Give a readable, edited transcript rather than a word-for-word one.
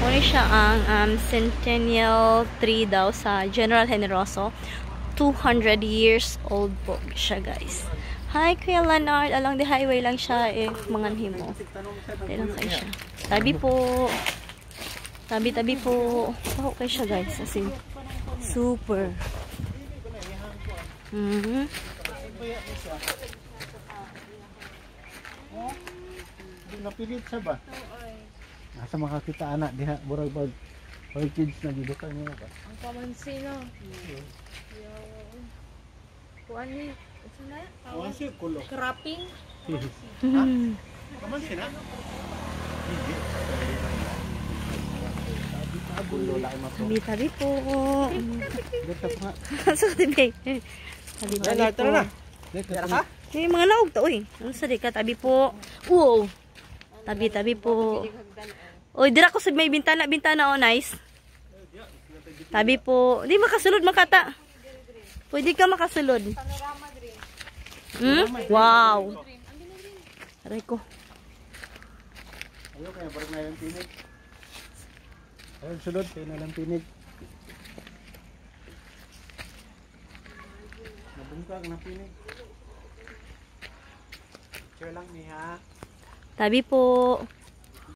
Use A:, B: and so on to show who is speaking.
A: Muna siya ang centennial tree daw sa General Generoso. 200 years old po siya, guys. Hi, Kuya Leonard. Along the highway lang siya mga himo. Dahil lang kayo siya. Tabi po. Tabi-tabi po. Paho kayo siya, guys. As in, super.
B: Napilit siya ba? Nasa makakita anak diha burag bag kids na dito ka niya ba?
C: Ang kamansino. Kuan ni sana?
B: Awan siya kulo.
C: Cropping.
B: Ha? Kamansin na?
A: Tabi-tabi po.
B: Dito pa nga.
A: So, tabi. Tabi-tabi po.
B: Dito ka?
A: Mga laog to, uy. Ano sa ka? Tabi po. Wow. Tabi-tabi po. Uy, dira ko sa may bintana, oh, nice. Tabi po. Di makasulod, makata. Pwede ka makasulod. Wow. Aray ko.
B: Ayaw kaya barang na lang tinig. Ayaw sulod, kaya na lang tinig. Nabungkag na tinig. Share lang niya.
A: Tabi po.